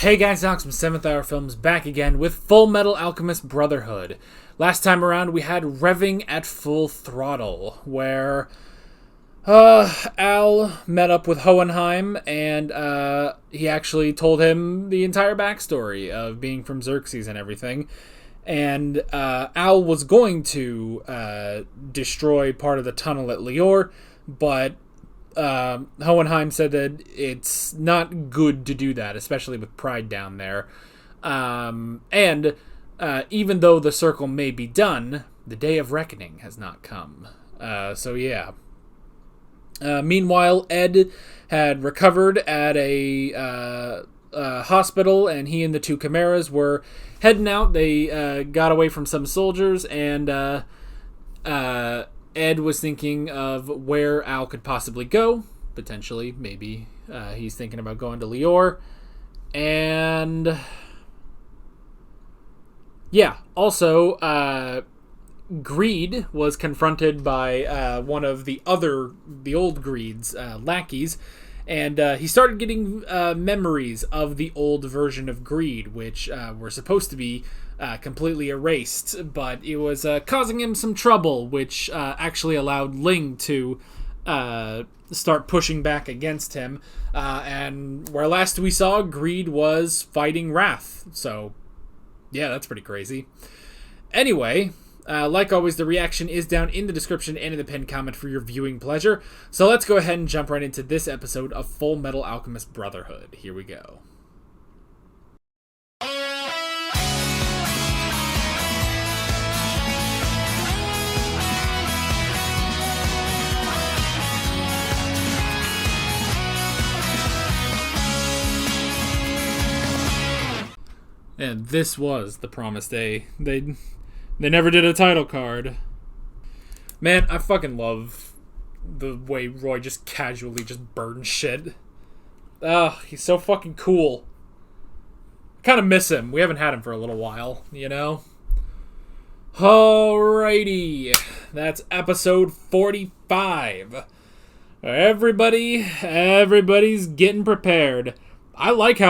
Hey guys, Alex from 7th Hour Films back again with Fullmetal Alchemist Brotherhood. Last time around we had Revving at Full Throttle, where Al met up with Hohenheim and he actually told him the entire backstory of being from Xerxes and everything. And Al was going to destroy part of the tunnel at Lior, but Hohenheim said that it's not good to do that, especially with Pride down there. And even though the circle may be done, the day of reckoning has not come. So yeah. Meanwhile, Ed had recovered at a hospital, and he and the two Chimeras were heading out. They got away from some soldiers, and Ed was thinking of where Al could possibly go. Potentially, maybe he's thinking about going to Lior. And yeah, also Greed was confronted by one of the old Greed's lackeys, and he started getting memories of the old version of Greed, which were supposed to be completely erased, but it was causing him some trouble, which actually allowed Ling to start pushing back against him. And where last we saw, Greed was fighting Wrath. So, yeah, that's pretty crazy. Anyway, like always, the reaction is down in the description and in the pinned comment for your viewing pleasure. So let's go ahead and jump right into this episode of Fullmetal Alchemist Brotherhood. Here we go. And this was the promised day. They never did a title card. Man, I fucking love the way Roy just casually just burns shit. He's so fucking cool. Kind of miss him. We haven't had him for a little while, you know? Alrighty. That's episode 45. Everybody's getting prepared. I like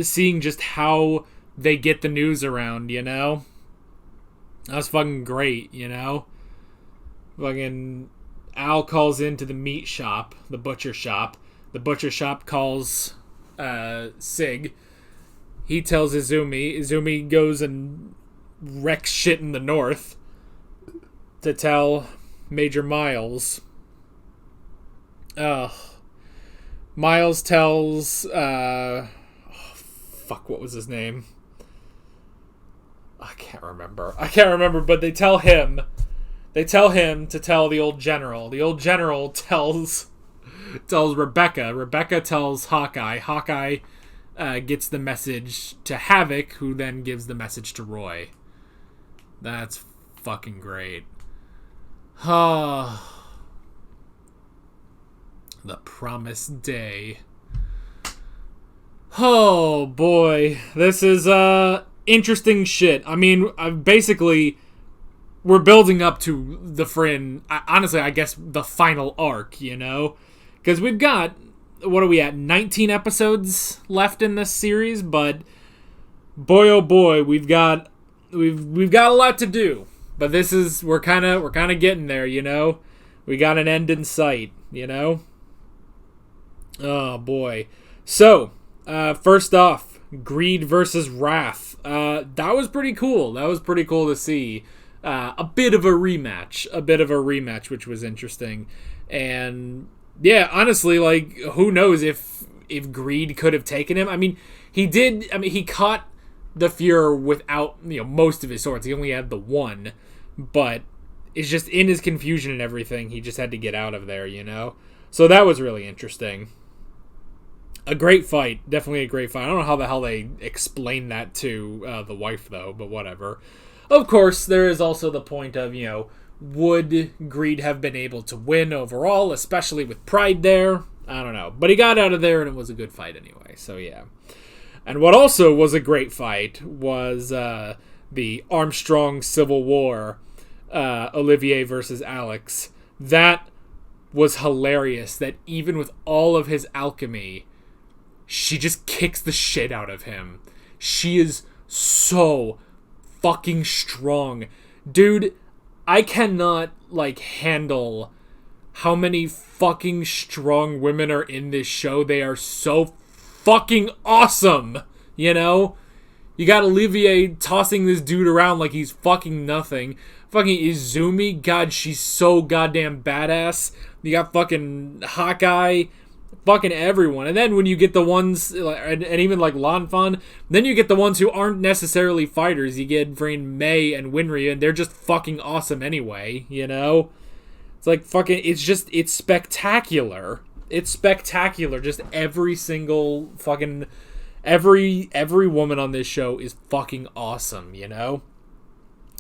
seeing just how they get the news around, you know? That was fucking great, you know? Fucking Al calls into the meat shop, the butcher shop. The butcher shop calls Sig. He tells Izumi. Izumi goes and wrecks shit in the north to tell Major Miles. Miles tells what was his name? I can't remember, but they tell him to tell the old general. The old general tells Rebecca. Rebecca tells Hawkeye. Hawkeye gets the message to Havoc, who then gives the message to Roy. That's fucking great. The promised day. Oh boy, this is interesting shit. I mean, basically, we're building up to the honestly, I guess, the final arc, you know? Because we've got, what are we at, 19 episodes left in this series, but boy oh boy, we've got a lot to do. But we're kind of getting there, you know? We got an end in sight, you know? Oh boy. So, first off, Greed versus Wrath. That was pretty cool. That was pretty cool to see. A bit of a rematch, which was interesting. And yeah, honestly, like, who knows if Greed could have taken him. I mean, he caught the Fuhrer without, most of his swords. He only had the one, but it's just in his confusion and everything, he just had to get out of there, you know? So that was really interesting. A great fight. Definitely a great fight. I don't know how the hell they explain that to the wife, though, but whatever. Of course, there is also the point of, would Greed have been able to win overall, especially with Pride there? I don't know. But he got out of there, and it was a good fight anyway, so yeah. And what also was a great fight was the Armstrong Civil War, Olivier versus Alex. That was hilarious, that even with all of his alchemy, she just kicks the shit out of him. She is so fucking strong. Dude, I cannot, like, handle how many fucking strong women are in this show. They are so fucking awesome, you know? You got Olivier tossing this dude around like he's fucking nothing. Fucking Izumi, God, she's so goddamn badass. You got fucking Hawkeye, fucking everyone. And then when you get the ones, and even like Lanfan, then you get the ones who aren't necessarily fighters. You get freaking Mei and Winry, and they're just fucking awesome anyway, you know? It's like fucking, it's spectacular. It's spectacular. Just every single fucking, every woman on this show is fucking awesome, you know?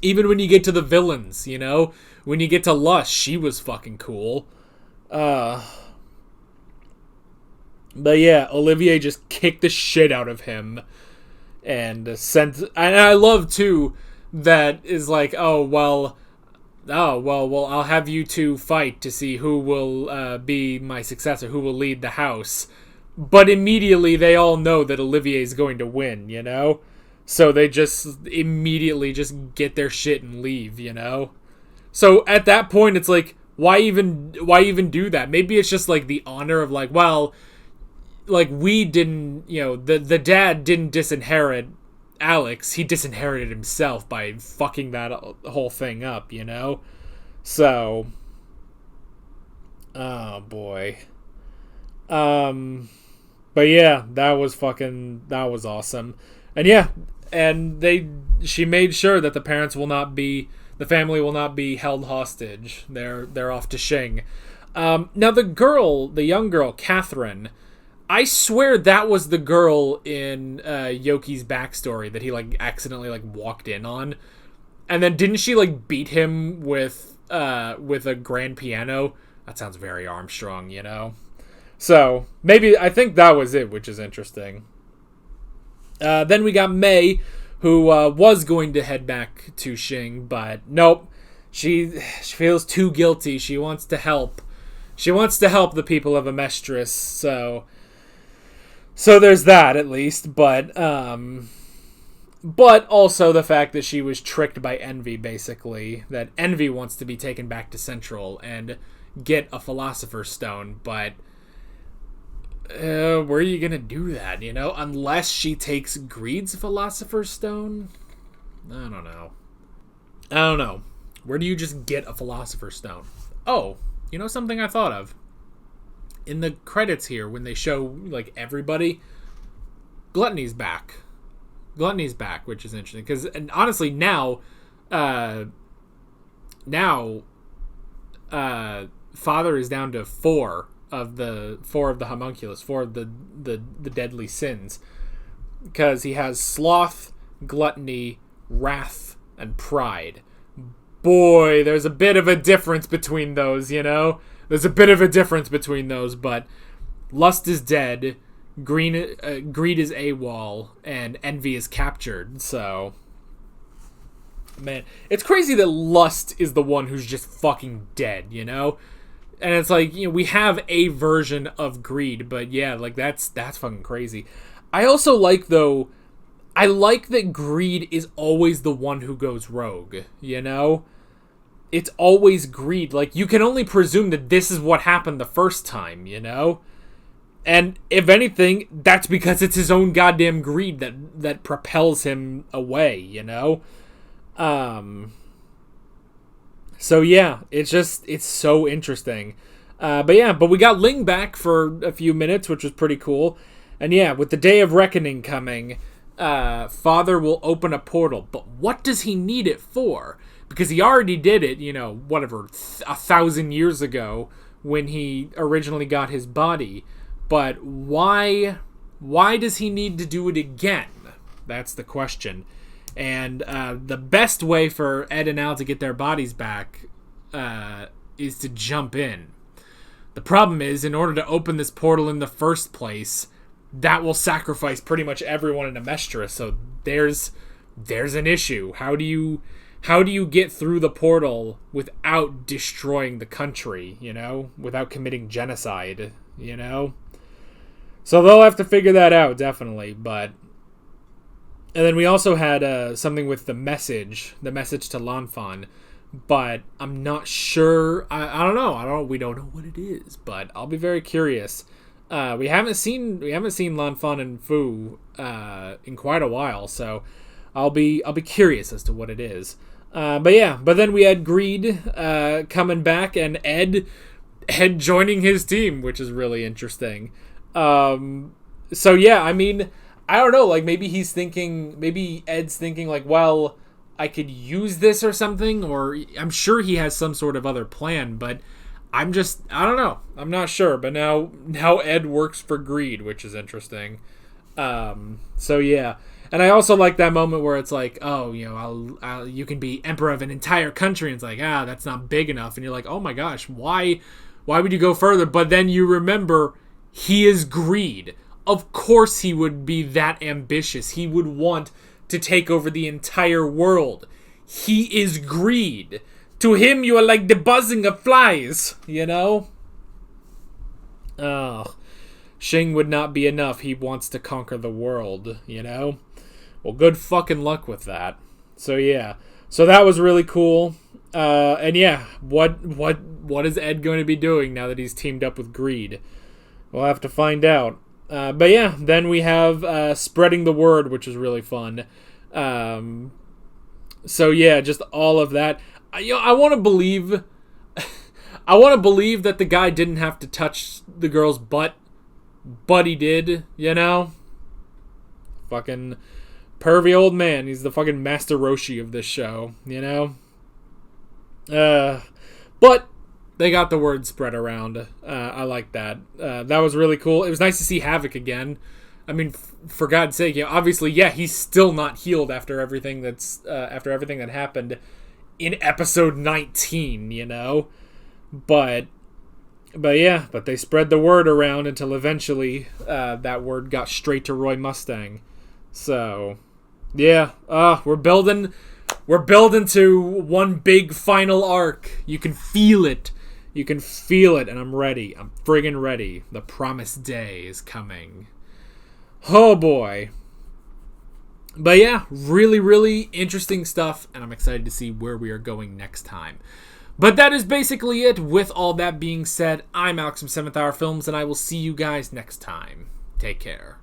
Even when you get to the villains, you know? When you get to Lust, she was fucking cool. But yeah, Olivier just kicked the shit out of him. And I love, too, that is like, well, I'll have you two fight to see who will be my successor, who will lead the house. But immediately they all know that Olivier's going to win, you know? So they just immediately just get their shit and leave, you know? So at that point, it's like, why even do that? Maybe it's just like the honor of like, well, like we didn't, you know, the dad didn't disinherit Alex. He disinherited himself by fucking that whole thing up, you know? So, oh boy. But yeah, that was awesome. And yeah, and she made sure that the family will not be held hostage. They're off to Shing. Now the young girl, Catherine, I swear that was the girl in Yoki's backstory that he like accidentally like walked in on. And then didn't she like beat him with a grand piano? That sounds very Armstrong, you know? So, maybe, I think that was it, which is interesting. Then we got Mei, who was going to head back to Shing, but nope. She feels too guilty. She wants to help. She wants to help the people of Amestris, so there's that, at least, but also the fact that she was tricked by Envy, basically. That Envy wants to be taken back to Central and get a Philosopher's Stone, but where are you gonna do that, you know? Unless she takes Greed's Philosopher's Stone? I don't know. Where do you just get a Philosopher's Stone? Oh, you know something I thought of? In the credits here, when they show, like, everybody, Gluttony's back. Which is interesting. Because, and honestly, now, Father is down to four of the homunculus, four of the deadly sins, because he has sloth, gluttony, wrath, and pride. Boy, there's a bit of a difference between those, you know? There's a bit of a difference between those, but lust is dead, greed is AWOL, and envy is captured, so man, it's crazy that lust is the one who's just fucking dead, you know? And it's like, you know, we have a version of greed, but yeah, like that's fucking crazy. I also like, though, I like that greed is always the one who goes rogue, you know? It's always greed. Like, you can only presume that this is what happened the first time, you know? And if anything, that's because it's his own goddamn greed that propels him away, you know? So yeah, it's so interesting. But we got Ling back for a few minutes, which was pretty cool. And yeah, with the Day of Reckoning coming, Father will open a portal. But what does he need it for? Because he already did it, you know, whatever, 1,000 years ago when he originally got his body. But why does he need to do it again? That's the question. And the best way for Ed and Al to get their bodies back is to jump in. The problem is, in order to open this portal in the first place, that will sacrifice pretty much everyone in Amestris. So there's an issue. How do you get through the portal without destroying the country, you know? Without committing genocide, you know? So they'll have to figure that out, definitely. But and then we also had something with the message to Lanfan. But I'm not sure. I don't know. We don't know what it is. But I'll be very curious. We haven't seen Lanfan and Fu in quite a while, so I'll be curious as to what it is. But then we had Greed coming back and Ed joining his team, which is really interesting. So yeah, I mean, I don't know, like maybe Ed's thinking like, well, I could use this or something, or I'm sure he has some sort of other plan, but I don't know. I'm not sure, but now Ed works for Greed, which is interesting. So yeah. And I also like that moment where it's like, oh, you know, you can be emperor of an entire country, and it's like, that's not big enough. And you're like, oh my gosh, why would you go further? But then you remember, he is Greed. Of course he would be that ambitious. He would want to take over the entire world. He is Greed. To him, you are like the buzzing of flies, you know? Oh, Shing would not be enough. He wants to conquer the world, you know? Well, good fucking luck with that. So yeah, so that was really cool. And yeah, what is Ed going to be doing now that he's teamed up with Greed? We'll have to find out. But yeah, then we have spreading the word, which is really fun. So yeah, just all of that. I want to believe that the guy didn't have to touch the girl's butt, but he did. You know, fucking pervy old man. He's the fucking Master Roshi of this show. You know. But they got the word spread around. I like that. That was really cool. It was nice to see Havoc again. I mean, for God's sake, you know, obviously, yeah, he's still not healed after everything that happened in episode 19, you know. But they spread the word around until eventually that word got straight to Roy Mustang. So, yeah, we're building to one big final arc. You can feel it. And I'm ready. I'm friggin' ready. The promised day is coming. Oh boy. But yeah, really, really interesting stuff, and I'm excited to see where we are going next time. But that is basically it. With all that being said, I'm Alex from 7th Hour Films, and I will see you guys next time. Take care.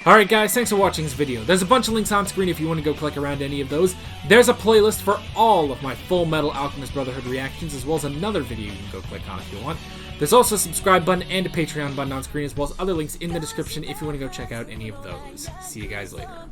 Alright guys, thanks for watching this video. There's a bunch of links on screen if you want to go click around any of those. There's a playlist for all of my Fullmetal Alchemist Brotherhood reactions, as well as another video you can go click on if you want. There's also a subscribe button and a Patreon button on screen, as well as other links in the description if you want to go check out any of those. See you guys later.